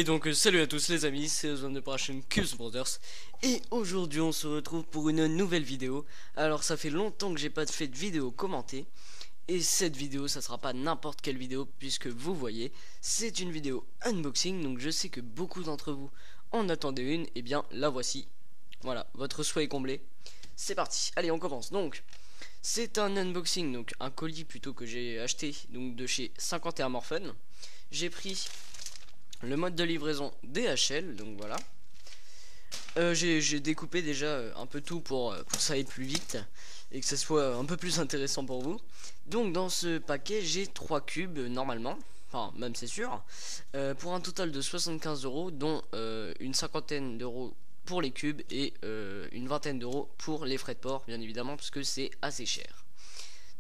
donc salut à tous les amis, c'est Ozone de Operation Cubes Brothers. Et aujourd'hui on se retrouve pour une nouvelle vidéo. Alors ça fait longtemps que j'ai pas fait de vidéo commentée. Et cette vidéo ça sera pas n'importe quelle vidéo, puisque vous voyez, c'est une vidéo unboxing. Donc je sais que beaucoup d'entre vous en attendaient une, et bien la voici. Voilà, votre souhait est comblé. C'est parti, allez on commence. Donc c'est un unboxing, donc un colis plutôt que j'ai acheté donc de chez 51 Morphin. J'ai pris le mode de livraison DHL, donc voilà. J'ai découpé déjà un peu tout pour que ça aille plus vite et que ça soit un peu plus intéressant pour vous. Donc dans ce paquet j'ai 3 cubes normalement, enfin même c'est sûr, pour un total de 75 €, dont une cinquantaine d'euros pour les cubes et une vingtaine d'euros pour les frais de port, bien évidemment, parce que c'est assez cher.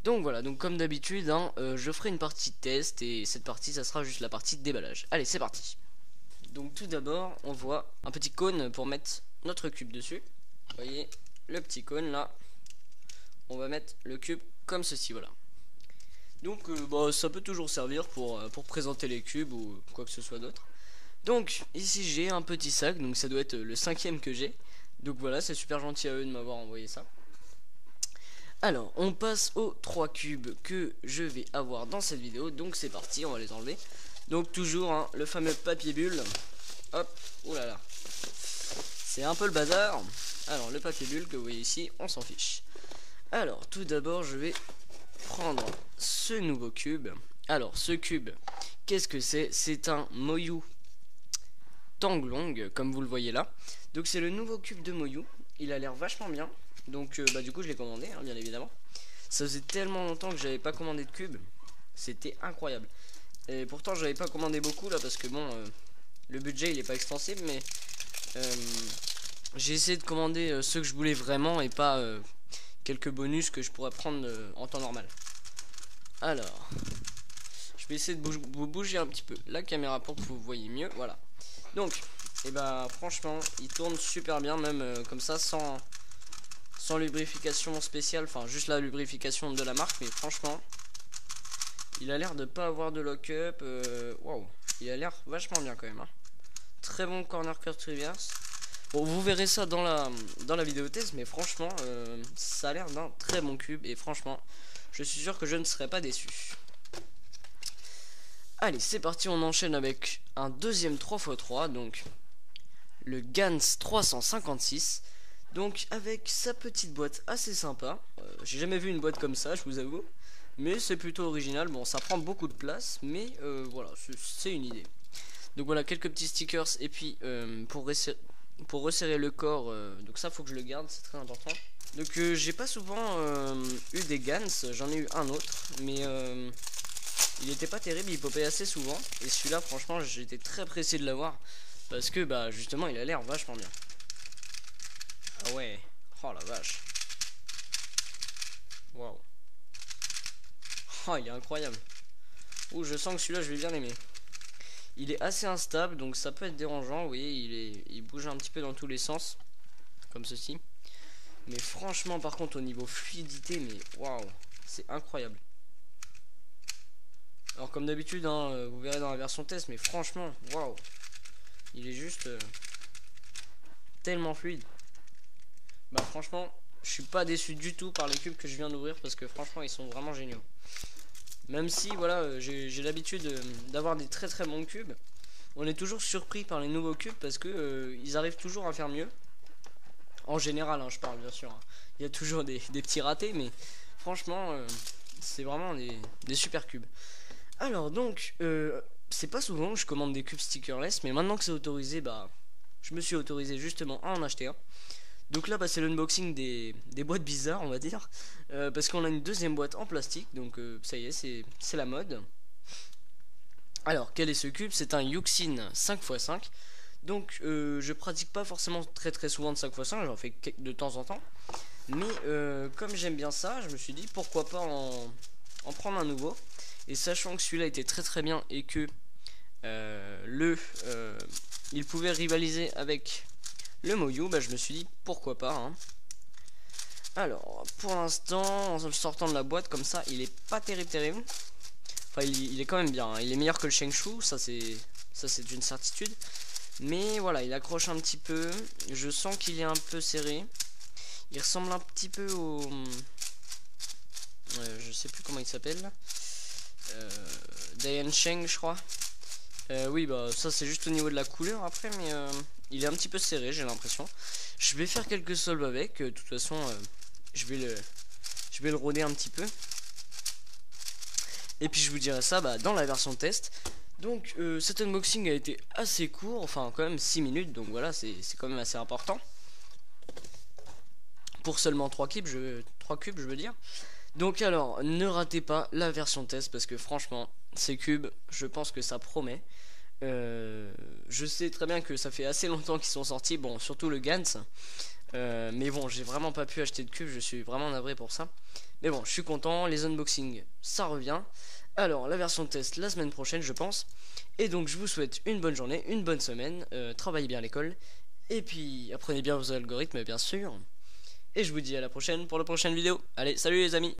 Donc voilà, donc comme d'habitude, hein, je ferai une partie de test et cette partie, ça sera juste la partie de déballage. Allez, c'est parti. Donc tout d'abord, on voit un petit cône pour mettre notre cube dessus. Vous voyez le petit cône là. On va mettre le cube comme ceci, voilà. Donc bah, ça peut toujours servir pour présenter les cubes ou quoi que ce soit d'autre. Donc ici j'ai un petit sac, donc ça doit être le 5e que j'ai. Donc voilà, c'est super gentil à eux de m'avoir envoyé ça. Alors, on passe aux 3 cubes que je vais avoir dans cette vidéo. Donc c'est parti, on va les enlever. Donc toujours hein, le fameux papier bulle. Hop, oulala. C'est un peu le bazar. Alors le papier bulle que vous voyez ici, on s'en fiche. Alors tout d'abord je vais prendre ce nouveau cube. Alors ce cube, qu'est-ce que c'est? C'est un Moyu Tanglong, comme vous le voyez là. Donc c'est le nouveau cube de Moyu. Il a l'air vachement bien. Donc bah du coup je l'ai commandé hein, bien évidemment. Ça faisait tellement longtemps que j'avais pas commandé de cube. C'était incroyable. Et pourtant j'avais pas commandé beaucoup là parce que bon le budget il est pas extensible, mais j'ai essayé de commander ceux que je voulais vraiment et pas quelques bonus que je pourrais prendre en temps normal. Alors je vais essayer de vous bouger un petit peu la caméra pour que vous voyez mieux. Voilà. Donc et bah franchement il tourne super bien, même comme ça sans lubrification spéciale, enfin juste la lubrification de la marque, mais franchement il a l'air de pas avoir de lock-up. Waouh, il a l'air vachement bien quand même hein. Très bon corner cut reverse. Bon, vous verrez ça dans la vidéo test, mais franchement ça a l'air d'un très bon cube et franchement je suis sûr que je ne serai pas déçu. Allez c'est parti, on enchaîne avec un deuxième 3x3, donc le Gans 356. Donc avec sa petite boîte assez sympa. J'ai jamais vu une boîte comme ça, je vous avoue. Mais c'est plutôt original. Bon, ça prend beaucoup de place, mais voilà, c'est une idée. Donc voilà, quelques petits stickers. Et puis pour resserrer le corps, donc ça faut que je le garde, c'est très important. Donc j'ai pas souvent eu des Gans, j'en ai eu un autre. Mais il était pas terrible, il popait assez souvent. Et celui-là, franchement, j'étais très pressé de l'avoir. Parce que bah justement, il a l'air vachement bien. Ah ouais, oh la vache. Waouh. Oh, il est incroyable. Ouh, je sens que celui-là, je vais bien l'aimer. Il est assez instable, donc ça peut être dérangeant. Vous voyez, il bouge un petit peu dans tous les sens. Comme ceci. Mais franchement, par contre, au niveau fluidité, mais waouh, c'est incroyable. Alors, comme d'habitude, hein, vous verrez dans la version test, mais franchement, waouh. Il est juste tellement fluide. Bah franchement je suis pas déçu du tout par les cubes que je viens d'ouvrir, parce que franchement ils sont vraiment géniaux. Même si voilà j'ai l'habitude d'avoir des très très bons cubes, on est toujours surpris par les nouveaux cubes parce que ils arrivent toujours à faire mieux. En général hein, je parle bien sûr hein. Il y a toujours des petits ratés, mais franchement c'est vraiment des super cubes. Alors donc c'est pas souvent que je commande des cubes stickerless, mais maintenant que c'est autorisé, bah je me suis autorisé justement à en acheter un. Donc là bah, c'est l'unboxing des boîtes bizarres on va dire, parce qu'on a une deuxième boîte en plastique. Donc ça y est, c'est la mode. Alors quel est ce cube? C'est un Yuxin 5x5. Donc je pratique pas forcément très très souvent de 5x5, j'en fais de temps en temps. Mais comme j'aime bien ça, je me suis dit pourquoi pas en prendre un nouveau. Et sachant que celui-là était très très bien et que il pouvait rivaliser avec le Moyu, bah je me suis dit pourquoi pas hein. Alors pour l'instant en le sortant de la boîte comme ça, il est pas terrible. Enfin il est quand même bien hein. Il est meilleur que le Shengshu, ça c'est ça c'est une certitude. Mais voilà, il accroche un petit peu. Je sens qu'il est un peu serré. Il ressemble un petit peu au... je sais plus comment il s'appelle. Dian Sheng, je crois. Oui, bah ça c'est juste au niveau de la couleur après, mais il est un petit peu serré, j'ai l'impression. Je vais faire quelques solves avec. De toute façon, je vais le rôder un petit peu. Et puis je vous dirai ça dans la version test. Donc cet unboxing a été assez court, enfin quand même 6 minutes, donc voilà, c'est quand même assez important. Pour seulement 3 cubes, je veux dire. Donc alors, ne ratez pas la version test, parce que franchement, ces cubes, je pense que ça promet. Je sais très bien que ça fait assez longtemps qu'ils sont sortis, bon, surtout le Gans. Mais bon, j'ai vraiment pas pu acheter de cubes, je suis vraiment navré pour ça. Mais bon, je suis content, les unboxings, ça revient. Alors, la version test la semaine prochaine, je pense. Et donc, je vous souhaite une bonne journée, une bonne semaine. Travaillez bien à l'école. Et puis, apprenez bien vos algorithmes, bien sûr. Et je vous dis à la prochaine pour la prochaine vidéo. Allez, salut les amis!